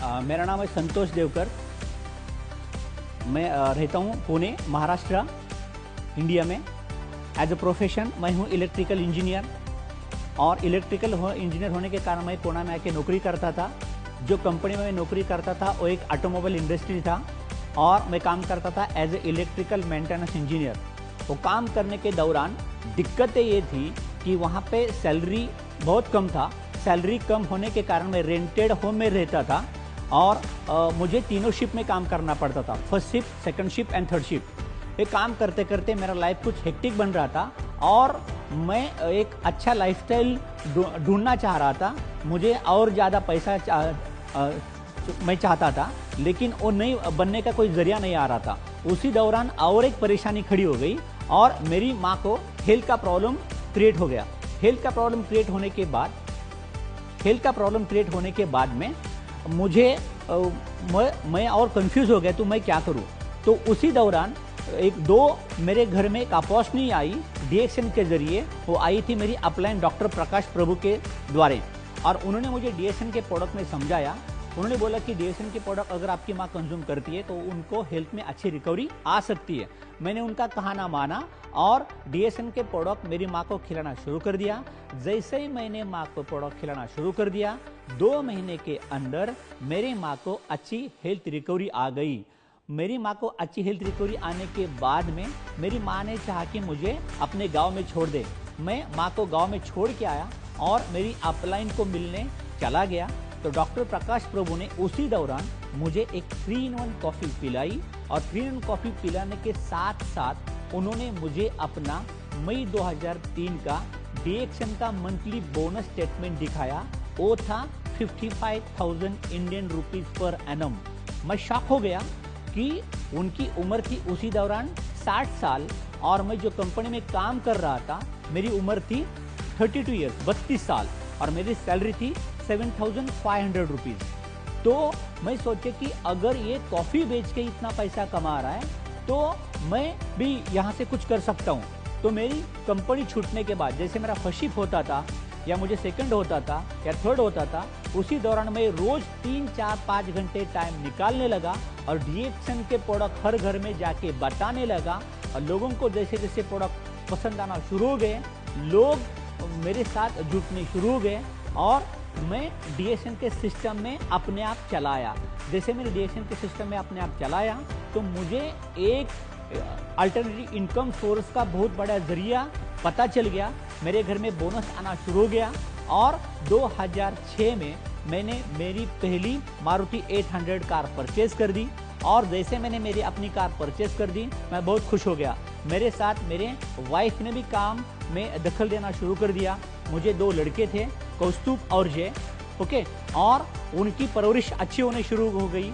मेरा नाम है संतोष देवकर। मैं रहता हूँ पुणे, महाराष्ट्र, इंडिया में। एज ए प्रोफेशन मैं हूँ इलेक्ट्रिकल इंजीनियर, और इलेक्ट्रिकल इंजीनियर होने के कारण मैं पुणे में आके नौकरी करता था। जो कंपनी में मैं नौकरी करता था वो एक ऑटोमोबाइल इंडस्ट्री था, और मैं काम करता था as a electrical maintenance engineer. वो काम करने के दौरान दिक्कतें ये थी कि वहाँ पे सैलरी बहुत कम था। सैलरी कम होने के कारण मैं रेंटेड होम में रहता था, और मुझे तीनों शिफ्ट में काम करना पड़ता था, first shift, second shift and third shift. ये काम करते करते मेरा लाइफ कुछ हेक्टिक बन रहा था, और मैं एक अच्छा लाइफस्टाइल ढूंढना चाह रहा था। मुझे और ज़्यादा पैसा मैं चाहता था, लेकिन वो नहीं बनने का कोई जरिया नहीं आ रहा था। उसी दौरान और एक परेशानी खड़ी हो गई, और मेरी माँ को हेल्थ का प्रॉब्लम क्रिएट हो गया। हेल्थ का प्रॉब्लम क्रिएट होने के बाद में मुझे मैं और कंफ्यूज हो गया, तो मैं क्या करूं। तो उसी दौरान दो मेरे घर में एक अपॉर्चुनिटी आई डीएक्सन के जरिए। वो आई थी मेरी अपलाइन डॉक्टर प्रकाश प्रभु के द्वारा, और उन्होंने मुझे डीएक्सन के प्रोडक्ट में समझाया। उन्होंने बोला कि डीएक्सन के प्रोडक्ट अगर आपकी माँ कंज्यूम करती है तो उनको हेल्थ में अच्छी रिकवरी आ सकती है। मैंने उनका कहना माना, और डीएक्सन के प्रोडक्ट मेरी माँ को खिलाना शुरू कर दिया। जैसे ही मैंने माँ को प्रोडक्ट खिलाना शुरू कर दिया, 2 महीने के अंदर मेरी माँ को अच्छी हेल्थ रिकवरी आ गई। मेरी माँ को अच्छी हेल्थ रिकवरी आने के बाद में मेरी माँ ने चाहा कि मुझे अपने गांव में छोड़ दे। मैं माँ को गांव में छोड़ के आया और मेरी अपलाइन को मिलने चला गया। तो डॉक्टर प्रकाश प्रभु ने उसी दौरान मुझे एक 3-in-1 कॉफ़ी पिलाई, और 3-in-1 कॉफ़ी पिलाने के साथ साथ उन्होंने मुझे अपना मई 2003 का डीएक्सन का मंथली बोनस स्टेटमेंट दिखाया। वो था 55,000 इंडियन रुपीज़ पर एनम। मैं शॉक हो गया कि उनकी उम्र थी उसी दौरान 60 साल, और मैं जो कंपनी में काम कर रहा था मेरी उम्र थी 32 ईयर्स, 32 साल, और मेरी सैलरी थी 7,500 रुपीज़। तो मैं सोचे कि अगर ये कॉफ़ी बेच के इतना पैसा कमा रहा है तो मैं भी यहाँ से कुछ कर सकता हूँ। तो मेरी कंपनी छूटने के बाद जैसे मेरा फर्स्ट शिफ्ट होता था, या मुझे सेकंड होता था, या थर्ड होता था, उसी दौरान मैं रोज 3, 4, 5 घंटे टाइम निकालने लगा, और डीएक्सन के प्रोडक्ट हर घर में जाके बताने लगा। और लोगों को जैसे जैसे प्रोडक्ट पसंद आना शुरू हो गए, लोग मेरे साथ जुटने शुरू हो गए, और मैं डीएक्सन के सिस्टम में अपने आप चलाया। जैसे मैंने डीएक्सन के सिस्टम में अपने आप चलाया, तो मुझे एक अल्टरनेटिव इनकम सोर्स का बहुत बड़ा जरिया पता चल गया। मेरे घर में बोनस आना शुरू हो गया, और 2006 में मैंने मेरी पहली मारुति 800 कार परचेज कर दी। और जैसे मैंने मेरी अपनी कार परचेज कर दी, मैं बहुत खुश हो गया। मेरे साथ मेरे वाइफ ने भी काम में दखल देना शुरू कर दिया। मुझे 2 लड़के थे, कौस्तुभ और जय, ओके, और उनकी परवरिश अच्छी होने शुरू हो गई।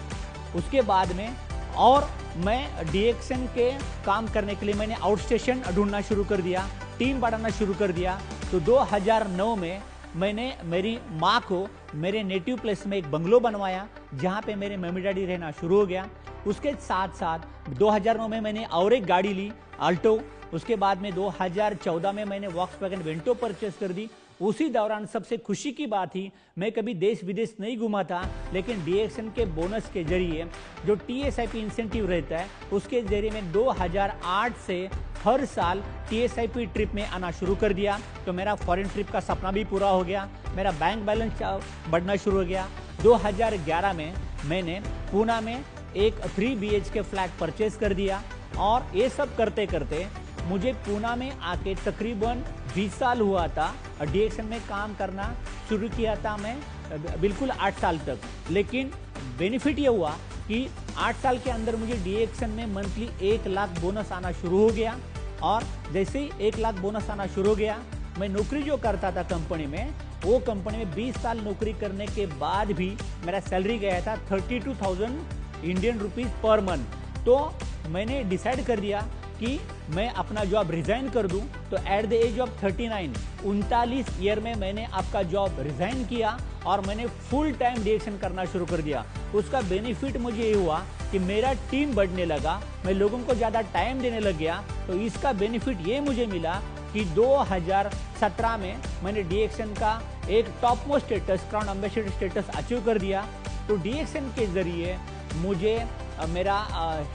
उसके बाद में और मैं डीएक्सन के काम करने के लिए मैंने आउट स्टेशन ढूंढना शुरू कर दिया, टीम बढ़ाना शुरू कर दिया। तो 2009 में मैंने मेरी माँ को मेरे नेटिव प्लेस में एक बंगलो बनवाया, जहाँ पे मेरे मम्मी डैडी रहना शुरू हो गया। उसके साथ साथ 2009 में मैंने और एक गाड़ी ली, अल्टो। उसके बाद में 2014 में मैंने वॉक्सवैगन वेंटो परचेस कर दी। उसी दौरान सबसे खुशी की बात थी, मैं कभी देश विदेश नहीं घूमा था, लेकिन डीएक्सन के बोनस के जरिए जो टीएसआईपी इंसेंटिव रहता है, उसके जरिए मैं 2008 से हर साल टीएसआईपी ट्रिप में आना शुरू कर दिया। तो मेरा फॉरेन ट्रिप का सपना भी पूरा हो गया, मेरा बैंक बैलेंस बढ़ना शुरू हो गया। 2011 में मैंने पुणे में एक 3 BHK फ्लैट परचेज कर दिया, और ये सब करते करते मुझे पुणे में आके तकरीबन 20 साल हुआ था। डीएक्सन में काम करना शुरू किया था मैं बिल्कुल 8 साल तक। लेकिन बेनिफिट ये हुआ कि 8 साल के अंदर मुझे डीएक्सन में मंथली 1 लाख बोनस आना शुरू हो गया। और जैसे ही 1 लाख बोनस आना शुरू हो गया, मैं नौकरी जो करता था कंपनी में, वो कंपनी में 20 साल नौकरी करने के बाद भी मेरा सैलरी गया था 32,000 इंडियन रुपीज़ पर मंथ। तो मैंने डिसाइड कर दिया कि मैं अपना जॉब रिजाइन कर दूं। तो at the age of 39 year में मैंने आपका जॉब रिजाइन किया, और मैंने फुल टाइम डीएक्सन करना शुरू कर दिया। उसका बेनिफिट मुझे ये हुआ कि मेरा टीम बढ़ने लगा, मैं लोगों को ज़्यादा टाइम देने लग गया। तो इसका बेनिफिट ये मुझे मिला कि 2017 में मैंने डीएक्सन का एक top most status, crown ambassador status achieve कर दिया। तो DXN के ज़रिए मुझे मेरा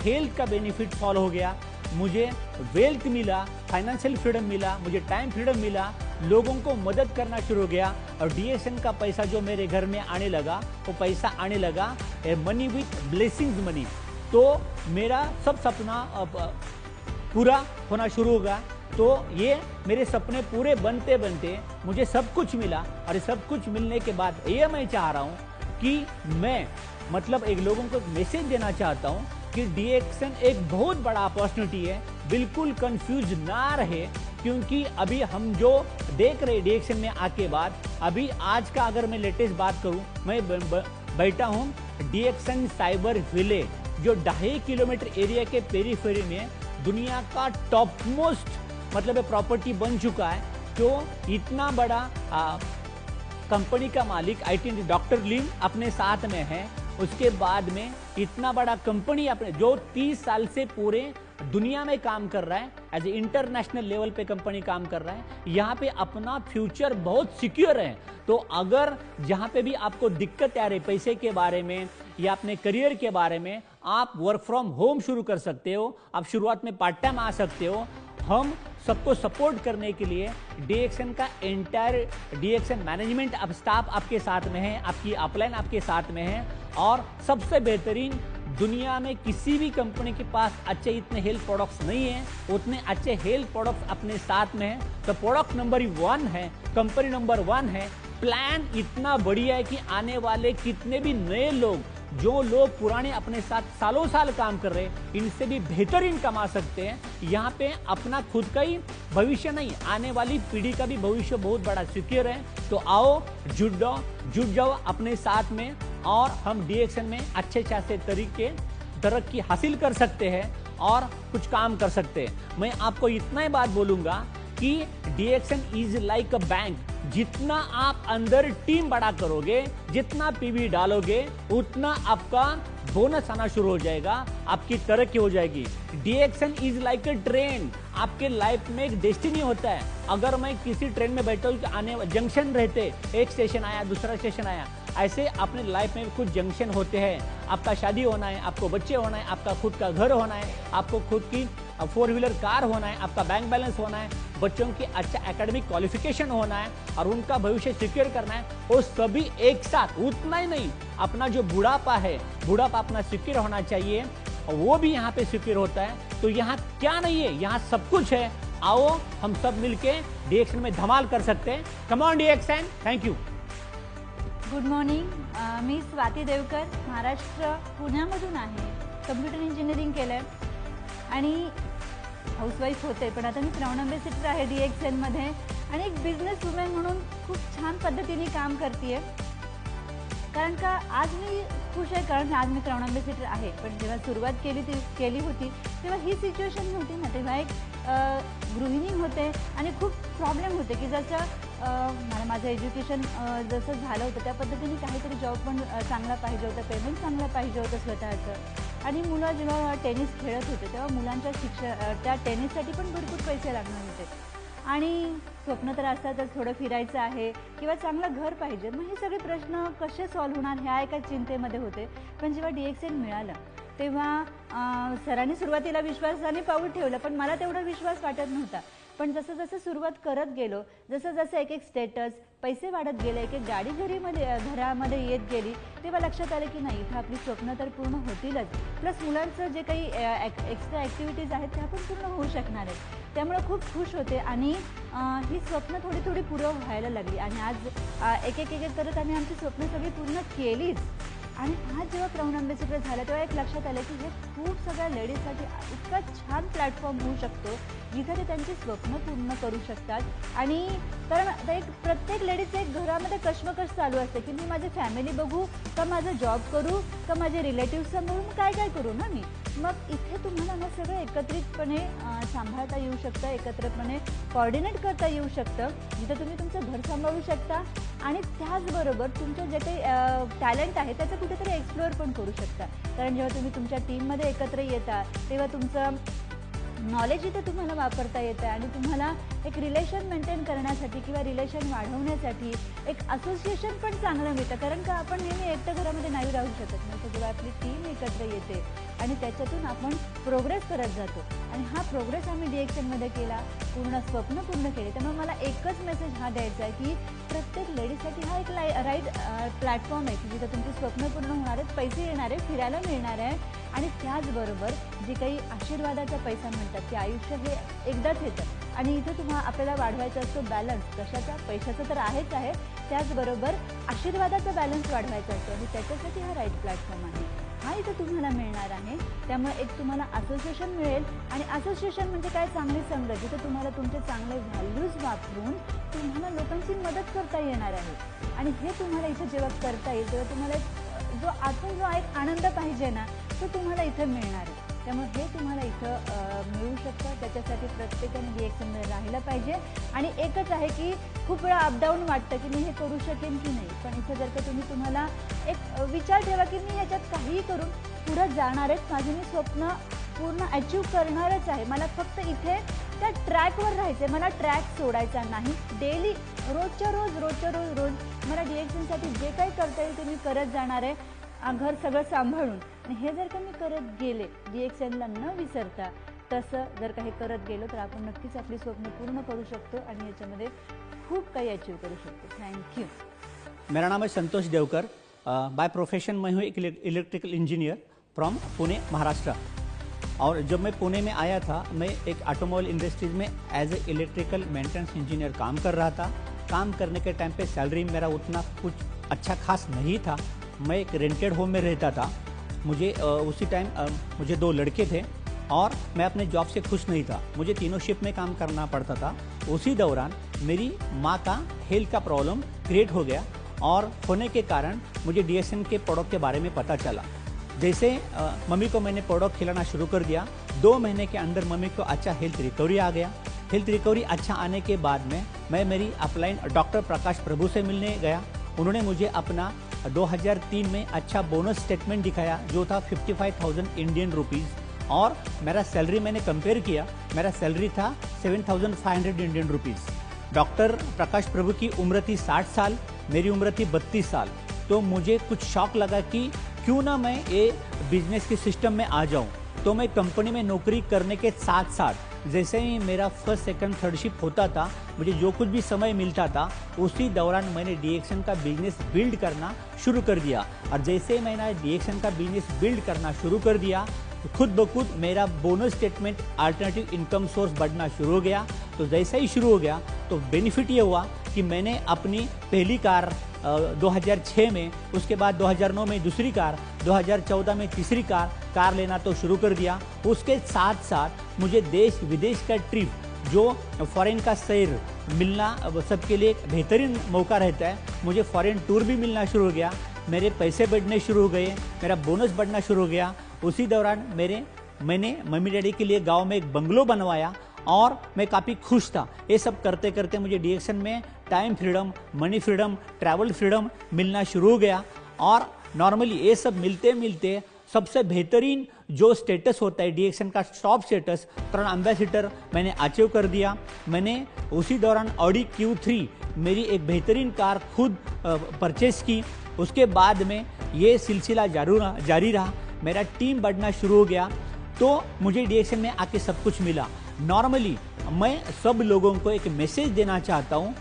हेल्थ का बेनिफिट सॉल्व हो गया, मुझे वेल्थ मिला, फाइनेंशियल फ्रीडम मिला, मुझे टाइम फ्रीडम मिला, लोगों को मदद करना शुरू हो गया और DXN का पैसा जो मेरे घर में आने लगा वो पैसा आने लगा मनी विथ ब्लेसिंग्स मनी। तो मेरा सब सपना पूरा होना शुरू होगा। तो ये मेरे सपने पूरे बनते बनते मुझे सब कुछ मिला और सब कुछ मिलने के बाद ये मैं चाह रहा हूँ कि मैं मतलब एक लोगों को मैसेज देना चाहता हूँ कि DXN एक बहुत बड़ा अपॉर्चुनिटी है, बिल्कुल कंफ्यूज ना रहे, क्योंकि अभी हम जो देख रहे DXN में आके बाद अभी आज का अगर मैं लेटेस्ट बात करूं, मैं बैठा हूं DXN साइबर विलेज, जो 2.5 किलोमीटर एरिया के पेरीफेरी में दुनिया का टॉप मोस्ट मतलब प्रॉपर्टी बन चुका है। जो इतना बड़ा कंपनी का मालिक IT डॉक्टर लिम अपने साथ में है, उसके बाद में इतना बड़ा कंपनी अपने जो 30 साल से पूरे दुनिया में काम कर रहा है, एज ए इंटरनेशनल लेवल पे कंपनी काम कर रहा है, यहाँ पे अपना फ्यूचर बहुत सिक्योर है। तो अगर जहाँ पे भी आपको दिक्कत आ रही पैसे के बारे में या अपने करियर के बारे में, आप वर्क फ्रॉम होम शुरू कर सकते हो, आप शुरुआत में पार्ट टाइम आ सकते हो। हम सबको सपोर्ट करने के लिए DXN का एंटायर DXN मैनेजमेंट अब स्टाफ आपके साथ में है, आपकी अपलाइन आपके साथ में है और सबसे बेहतरीन दुनिया में किसी भी कंपनी के पास अच्छे इतने हेल्थ प्रोडक्ट्स नहीं है, उतने अच्छे हेल्थ प्रोडक्ट्स अपने साथ में है। तो प्रोडक्ट नंबर 1 है, कंपनी नंबर 1 है, प्लान इतना बढ़िया है कि आने वाले कितने भी नए लोग, जो लोग पुराने अपने साथ सालों साल काम कर रहे हैं, इनसे भी बेहतरीन कमा सकते हैं। यहाँ पे अपना खुद का ही भविष्य नहीं, आने वाली पीढ़ी का भी भविष्य बहुत बड़ा सिक्योर है। तो आओ जुट जाओ अपने साथ में और हम DXN में अच्छे तरीके तरक्की हासिल कर सकते हैं और कुछ काम कर सकते हैं। मैं आपको इतना ही बात बोलूंगा कि DXN is like a bank, जितना आप अंदर टीम बड़ा करोगे, जितना PV डालोगे, उतना आपका बोनस आना शुरू हो जाएगा, आपकी तरक्की हो जाएगी। DXN is like a train, आपके लाइफ में एक डेस्टिनी होता है। अगर मैं किसी ट्रेन में बैठा हूँ, आने जंक्शन रहते, एक स्टेशन आया दूसरा स्टेशन आया, ऐसे अपने लाइफ में कुछ जंक्शन होते हैं। आपका शादी होना है, आपको बच्चे होना है, आपका खुद का घर होना है, आपको खुद की 4 व्हीलर कार होना है, आपका बैंक बैलेंस होना है, बच्चों की अच्छा एकेडमिक क्वालिफिकेशन होना है और उनका भविष्य सिक्योर करना है। वो सभी एक साथ, उतना ही नहीं, अपना जो बुढ़ापा है, बुढ़ापा अपना सिक्योर होना चाहिए, वो भी यहाँ पे सिक्योर होता है। तो यहाँ क्या नहीं है, यहाँ सब कुछ है। आओ हम सब मिलके DXN में धमाल कर सकते हैं। Come on DXN, thank you. Good morning, मी स्वाती देवकर, महाराष्ट्र पुण्यामधून आहे। कम्प्युटर इंजिनिअरिंग केलं आहे आणि हाऊसवाईफ होते, पण आता मी क्राउन अम्बॅसिडर आहे DXN मध्ये आणि एक बिझनेस वुमन म्हणून खूप छान पद्धतीने काम करते आहे। कारण का आज मी खुश आहे, कारण आज मी क्राउन अम्बॅसिडर आहे। पण जेव्हा सुरुवात केली होती तेव्हा ही सिच्युएशन नव्हती ना, तेव्हा एक गृहिणी होते आणि खूप प्रॉब्लेम होते की जसं मला माझं एज्युकेशन जसं झालं होतं त्या पद्धतीने काहीतरी जॉब पण चांगला पाहिजे होता, पेमेंट चांगला पाहिजे होतं स्वतःचं। आणि मुलं जेव्हा टेनिस खेळत होते तेव्हा मुलांच्या त्या टेनिससाठी पण भरपूर पैसे लागणार होते आणि स्वप्न तर असतातच, थोडं फिरायचं आहे किंवा चांगलं घर पाहिजे। मग हे सगळे प्रश्न कसे सॉल्व्ह होणार ह्या एका चिंतेमध्ये होते। पण जेव्हा DXN मिळालं तेव्हा सरांनी सुरुवातीला विश्वासाने पाऊल ठेवलं, पण मला तेवढा विश्वास वाटत नव्हता। पण जसं जसं सुरुवात करत गेलो, जसं जसं एक स्टेटस, पैसे वाढत गेले, एक गाडी घरामध्ये येत गेली, तेव्हा लक्षात आलं की नाही, इथं आपली स्वप्न तर पूर्ण होतीलच, प्लस मुलांचं जे काही एक्स्ट्रा ॲक्टिव्हिटीज आहेत त्या पण पूर्ण होऊ शकणार आहेत। त्यामुळे खूप खुश होते आणि ही स्वप्न थोडी थोडी पूर्ण व्हायला लागली आणि आज एक एक करत आम्ही आमची स्वप्न सगळी पूर्ण केलीच। आणि आज जेव्हा क्राउन अम्बॅसिडर झालं तेव्हा एक लक्षात आलं की हे खूप सगळ्या लेडीजसाठी इतका छान प्लॅटफॉर्म होऊ शकतो जिथे ते त्यांची स्वप्न पूर्ण करू शकतात। आणि कारण एक प्रत्येक लेडीजचं एक घरामध्ये कश्मकश चालू असते की मी माझी फॅमिली बघू का माझा जॉब करू का माझे रिलेटिव्ह सांभाळून काय काय करू ना मी। मग इथे तुम्हाला ना सगळं एकत्रितपणे सांभाळता येऊ शकतं, एकत्रपणे कोऑर्डिनेट करता येऊ शकतं, जिथे तुम्ही तुमचं घर सांभाळू शकता आणि त्याचबरोबर तुमचं जे काही टॅलेंट आहे त्याचं कुठेतरी एक्सप्लोअर पण करू शकता। कारण जेव्हा तुम्ही तुमच्या टीममध्ये एकत्र येता तेव्हा तुमचं नॉलेज इथे तुम्हाला वापरता येतं आणि तुम्हाला एक रिलेशन मेंटेन करण्यासाठी किंवा रिलेशन वाढवण्यासाठी एक असोसिएशन पण चांगलं मिळतं. कारण का आपण नेहमी एकट्या घरामध्ये नाही राहू शकत नाही. तर जेव्हा आपली टीम एकत्र येते आणि त्याच्यातून आपण प्रोग्रेस करत जातो आणि हा प्रोग्रेस आम्ही DXNमध्ये केला, पूर्ण स्वप्न पूर्ण केले. त्यामुळे मला एकच मेसेज हा द्यायचा आहे की प्रत्येक लेडीजसाठी हा एक राईट प्लॅटफॉर्म आहे की जिथं तुमची स्वप्न पूर्ण होणार आहेत, पैसे येणार आहे, फिरायला मिळणार आहे आणि त्याचबरोबर जे काही आशीर्वादाचा पैसा म्हणतात की आयुष्य हे एकदाच येतं आणि इथं आपल्याला वाढवायचा असतो बॅलन्स. कशाचा? पैशाचा तर आहेच आहे, त्याचबरोबर आशीर्वादाचा बॅलन्स वाढवायचा असतो आणि त्याच्यासाठी हा राईट प्लॅटफॉर्म आहे. हा इथं तुम्हाला मिळणार आहे. त्यामुळे एक तुम्हाला असोसिएशन मिळेल आणि असोसिएशन म्हणजे काय? चांगली संगत, जिथं तुम्हाला तुमचे चांगले व्हॅल्यूज वापरून तुम्हाला लोकांची मदत करता येणार आहे. आणि हे तुम्हाला इथं जेव्हा करता येईल तेव्हा तुम्हाला जो आतून जो एक आनंद पाहिजे ना तो तुम्हाला इथं मिळणार आहे. त्यामुळे हे तुम्हाला इथं मिळू शकतं. त्याच्यासाठी प्रत्येकाने DXNमध्ये राहिलं पाहिजे. आणि एकच आहे की खूप वेळा अपडाऊन वाटतं की मी हे करू शकेन की नाही, पण इथं जर का तुम्हाला एक विचार ठेवा की मी ह्याच्यात काहीही करून पुढं जाणार आहे, माझे मी स्वप्न पूर्ण अचीव करणारच आहे. मला फक्त इथे त्या ट्रॅकवर राहायचं आहे, मला ट्रॅक सोडायचा नाही. डेली रोजच्या रोज मला DXNसाठी जे काही करता येईल ते मी करत जाणार आहे, घर सगळं सांभाळून. आणि हे जर का मी करत गेले DXNला न विसरता, तसं जर का हे करत गेलो तर आपण नक्कीच आपली स्वप्न पूर्ण करू शकतो आणि याच्यामध्ये खूप काही अचीव करू शकतो. थँक्यू. मेरा नाम है संतोष देवकर. बाय प्रोफेशन मैं हूँ एक electrical engineer from Pune, Maharashtra. और जब मैं पुणे में आया था, मैं एक ऑटोमोबाइल इंडस्ट्रीज में as a electrical maintenance engineer काम कर रहा था. काम करने के टाइम पे सैलरी मेरा उतना कुछ अच्छा खास नहीं था. मैं एक रेंटेड होम में रहता था. मुझे उसी टाइम मुझे 2 लड़के थे और मैं अपने जॉब से खुश नहीं था. मुझे तीनों शिफ्ट में काम करना पड़ता था. उसी दौरान मेरी माँ का हेल्थ का प्रॉब्लम क्रिएट हो गया और होने के कारण मुझे DXN के प्रोडक्ट के बारे में पता चला. जैसे मम्मी को मैंने प्रोडक्ट खिलाना शुरू कर दिया, 2 महीने के अंदर मम्मी को अच्छा हेल्थ रिकवरी आ गया. हेल्थ रिकवरी अच्छा आने के बाद में मैं मेरी अपलाइन डॉक्टर प्रकाश प्रभु से मिलने गया. उन्होंने मुझे अपना 2003 में अच्छा बोनस स्टेटमेंट दिखाया जो था 55,000 इंडियन रुपीज़. और मेरा सैलरी मैंने कंपेयर किया, मेरा सैलरी था 7,500 इंडियन रुपीज़. डॉक्टर प्रकाश प्रभु की उम्र थी 60 साल, मेरी उम्र थी 32 साल. तो मुझे कुछ शौक लगा कि क्यों ना मैं ये बिजनेस के सिस्टम में आ जाऊं. तो मैं कंपनी में नौकरी करने के साथ साथ जैसे ही मेरा फर्स्ट सेकंड थर्ड शिफ्ट होता था, मुझे जो कुछ भी समय मिलता था उसी दौरान मैंने DXN का बिजनेस बिल्ड करना शुरू कर दिया. और जैसे मैंने DXN का बिजनेस बिल्ड करना शुरू कर दिया, खुद ब खुद मेरा bonus statement alternative income source बढ़ना शुरू हो गया. तो जैसा ही शुरू हो गया तो बेनिफिट ये हुआ कि मैंने अपनी पहली कार 2006 में, उसके बाद 2009 में दूसरी कार, 2014 में तीसरी कार लेना तो शुरू कर दिया. उसके साथ साथ मुझे देश विदेश का ट्रिप, जो फॉरेन का सैर मिलना सबके लिए एक बेहतरीन मौका रहता है, मुझे फॉरेन टूर भी मिलना शुरू हो गया. मेरे पैसे बढ़ने शुरू हो गए, मेरा बोनस बढ़ना शुरू हो गया. उसी दौरान मैंने मम्मी डैडी के लिए गांव में एक बंगलो बनवाया और मैं काफ़ी खुश था. ये सब करते करते मुझे DXN में time freedom, money freedom, travel freedom मिलना शुरू हो गया. और नॉर्मली ये सब मिलते मिलते सबसे बेहतरीन जो स्टेटस होता है DXN का टॉप स्टेटस, ब्रांड एम्बेसडर, मैंने अचीव कर दिया. मैंने उसी दौरान ऑडी Q3 मेरी एक बेहतरीन कार खुद परचेस की. उसके बाद में ये सिलसिला जारी रहा. मेरा टीम बढ़ना शुरू हो गया. तो मुझे DXN में आके सब कुछ मिला. नॉर्मली मैं सब लोगों को एक मैसेज देना चाहता हूँ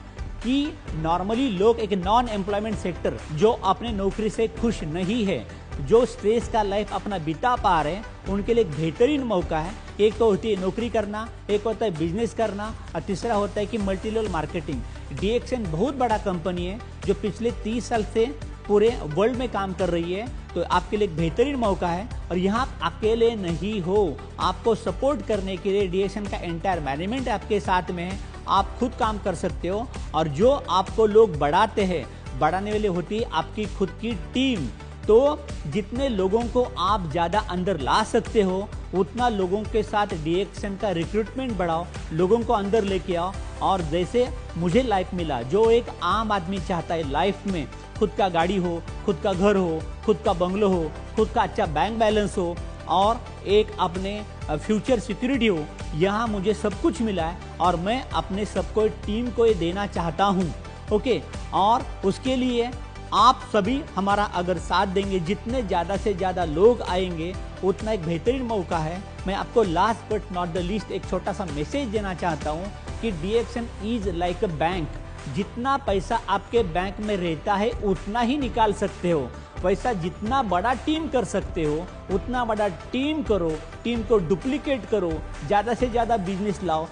कि नॉर्मली लोग एक नॉन एम्प्लॉयमेंट सेक्टर, जो अपने नौकरी से खुश नहीं है, जो स्ट्रेस का लाइफ अपना बिता पा रहे हैं, उनके लिए एक बेहतरीन मौका है. एक तो होती है नौकरी करना, एक होता है बिजनेस करना, और तीसरा होता है कि मल्टी लेवल मार्केटिंग. DXN बहुत बड़ा कंपनी है जो पिछले 30 साल से पूरे वर्ल्ड में काम कर रही है. तो आपके लिए एक बेहतरीन मौका है. और यहाँ आप अकेले नहीं हो, आपको सपोर्ट करने के लिए DXN का एंटायर मैनेजमेंट आपके साथ में है. आप खुद काम कर सकते हो. और जो आपको लोग बढ़ाते हैं, बढ़ाने वाली होती है आपकी खुद की टीम. तो जितने लोगों को आप ज़्यादा अंदर ला सकते हो, उतना लोगों के साथ DXN का रिक्रूटमेंट बढ़ाओ, लोगों को अंदर लेके आओ. और जैसे मुझे लाइफ मिला, जो एक आम आदमी चाहता है लाइफ में, खुद का गाड़ी हो, खुद का घर हो, खुद का बंगलो हो, खुद का अच्छा बैंक बैलेंस हो और एक अपने फ्यूचर सिक्योरिटी हो, यहाँ मुझे सब कुछ मिला है और मैं अपने सबको टीम को ये देना चाहता हूँ। ओके, और उसके लिए आप सभी हमारा अगर साथ देंगे, जितने ज़्यादा से ज़्यादा लोग आएंगे उतना एक बेहतरीन मौका है। मैं आपको last but not the least एक छोटा सा मैसेज देना चाहता हूँ कि DXN is like a bank. जितना पैसा आपके बैंक में रहता है उतना ही निकाल सकते हो। वैसा जितना बड़ा टीम कर सकते हो उतना बड़ा टीम करो, टीम को डुप्लीकेट करो, ज़्यादा से ज़्यादा बिजनेस लाओ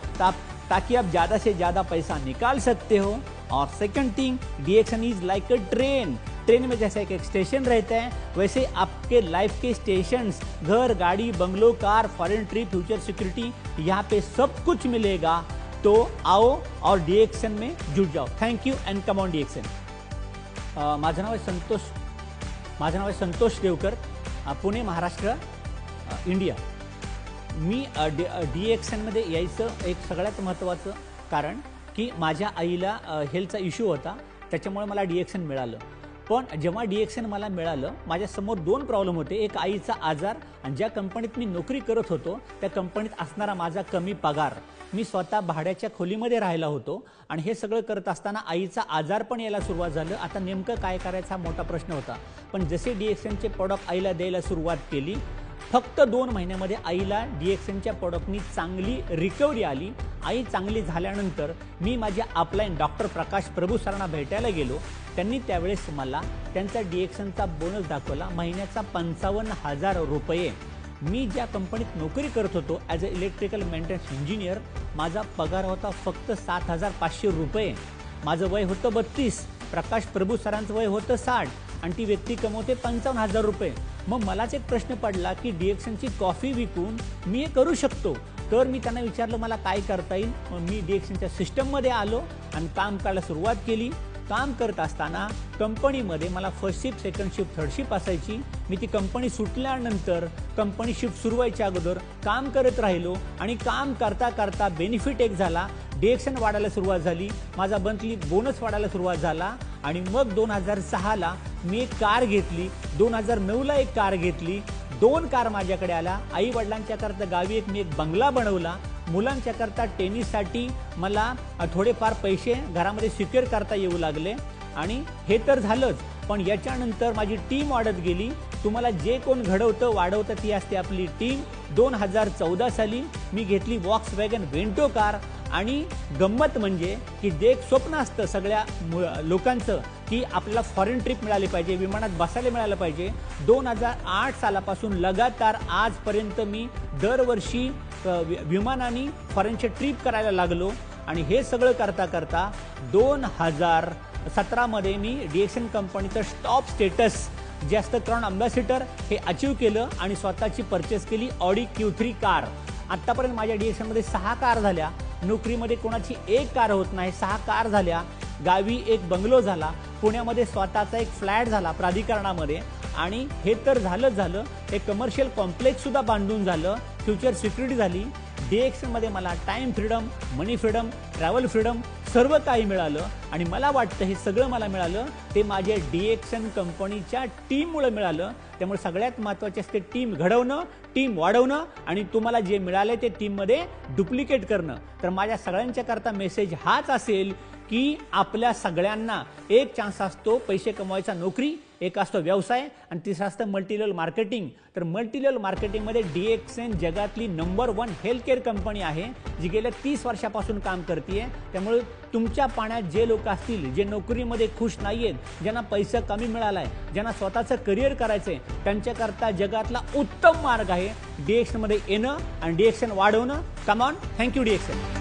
ताकि आप ज़्यादा से ज़्यादा पैसा निकाल सकते हो। और second thing, DXN is like a train. Train में जैसे एक स्टेशन रहता है वैसे आपके लाइफ के स्टेशंस, घर, गाड़ी, bungalow, car, foreign trip, future security, यहाँ पे सब कुछ मिलेगा। तो आओ और DXN में जुड़ जाओ। Thank you and come on DXN। माझं नाव आहे संतोष देवकर, पुणे, महाराष्ट्र, इंडिया। मी DXN मध्ये यायचं एक सगळ्यात महत्त्वाचं कारण की माझ्या आईला हेल्थचा इश्यू होता, त्याच्यामुळे मला DXN मिळालं। पण जेव्हा DXN मला मिळालं, माझ्यासमोर दोन प्रॉब्लेम होते। एक आईचा आजार आणि ज्या कंपनीत मी नोकरी करत होतो त्या कंपनीत असणारा माझा कमी पगार। मी स्वतः भाड्याच्या खोलीमध्ये राहिला होतो आणि हे सगळं करत असताना आईचा आजार पण यायला सुरुवात झालं। आता नेमकं काय करायचा मोठा प्रश्न होता। पण जसे DXNचे प्रोडक्ट आईला द्यायला सुरुवात केली, फक्त 2 महिन्यामध्ये आईला DXNच्या प्रोडक्टनी चांगली रिकव्हरी आली। आई चांगली झाल्यानंतर मी माझ्या अपलाईन डॉक्टर प्रकाश प्रभू सरांना भेटायला गेलो। त्यांनी त्यावेळेस मला त्यांचा DXNचा बोनस दाखवला, महिन्याचा 55,000 रुपये। मी ज्या कंपनीत नोकरी करत होतो as a electrical maintenance engineer, माझा पगार होता फक्त 7,500 रुपये। माझं वय होतं 32, प्रकाश प्रभू सरांचं वय होतं 60 आणि ती व्यक्ती कमवते 55,000 रुपये। मग मलाच एक प्रश्न पडला की DXNची कॉफी विकून मी हे करू शकतो। तर मी त्यांना विचारलं मला काय करता येईल। मी DXNच्या सिस्टममध्ये आलो आणि काम करायला सुरुवात केली। काम करत असताना कंपनीमध्ये मला first shift, second shift, third shift असायची। मी ती कंपनी सुटल्यानंतर कंपनी शिफ्ट सुरू व्हायच्या अगोदर काम करत राहिलो आणि काम करता करता बेनिफिट एक झाला, DXN वाढायला सुरुवात झाली, माझा मंथली बोनस वाढायला सुरुवात झाला आणि मग 2006ला मी एक कार घेतली, 2009ला एक कार घेतली, 2 कार माझ्याकडे आल्या। आई वडिलांच्या करता गावी मी एक बंगला बनवला। मुलांच्या करता टेनिससाठी मला थोडेफार पैसे घरामध्ये सिक्युअर करता येऊ लागले आणि हे तर झालंच, पण याच्यानंतर माझी टीम वाढत गेली। तुम्हाला जे कोण घडवतं वाढवतं ती असते आपली टीम। 2014 साली मी घेतली वॉक्सवॅगन वेंटो कार आणि गंमत म्हणजे की जे एक स्वप्न असतं सगळ्या लोकांचं की आपल्याला फॉरेन ट्रिप मिळाली पाहिजे, विमानात बसायला मिळालं पाहिजे। 2008 सालापासून लगातार आजपर्यंत मी दरवर्षी विमानाने फॉरेनचे ट्रिप करायला लागलो आणि हे सगळं करता करता 2017मध्ये मी DXN कंपनीचं टॉप स्टेटस जे असतं क्राउन अँबॅसिडर हे अचीव केलं आणि स्वतःची परचेस केली ऑडी Q3 कार। आत्तापर्यंत माझ्या DXNमध्ये 6 कार झाल्या। नोकरीमध्ये कोणाची 1 कार होत नाही, 6 कार झाल्या। गावी एक बंगलो झाला, पुण्यामध्ये स्वतःचा एक फ्लॅट झाला प्राधिकरणामध्ये आणि हे तर झालं, एक कमर्शियल कॉम्प्लेक्स सुद्धा बांधून झालं, फ्यूचर सिक्युरिटी झाली। DXNमध्ये मला time freedom, money freedom, travel freedom सर्व काही मिळालं आणि मला वाटतं हे सगळं मला मिळालं ते माझ्या DXN कंपनीच्या टीममुळे मिळालं। त्यामुळे सगळ्यात महत्त्वाचे असते टीम घडवणं, टीम वाढवणं आणि तुम्हाला जे मिळाले ते टीममध्ये डुप्लिकेट करणं। तर माझ्या सगळ्यांच्या करता मेसेज हाच असेल की आपल्या सगळ्यांना एक चान्स असतो पैसे कमवायचा, नोकरी, एक असतो व्यवसाय आणि तिसरा असतं मल्टीलेवल मार्केटिंग। तर मल्टीलेवल मार्केटिंगमध्ये DXN जगातली नंबर 1 हेल्थ केअर कंपनी आहे जी गेल्या 30 वर्षापासून काम करते। त्यामुळे तुमच्या पाण्यात जे लोक असतील जे नोकरीमध्ये खुश नाहीयेत, ज्यांना पैसा कमी मिळालाय, ज्यांना स्वतःचं करिअर करायचंय, त्यांच्याकरता जगातला उत्तम मार्ग आहे DXN मध्ये येणं आणि DXN वाढवणं। Come on, thank you DXN।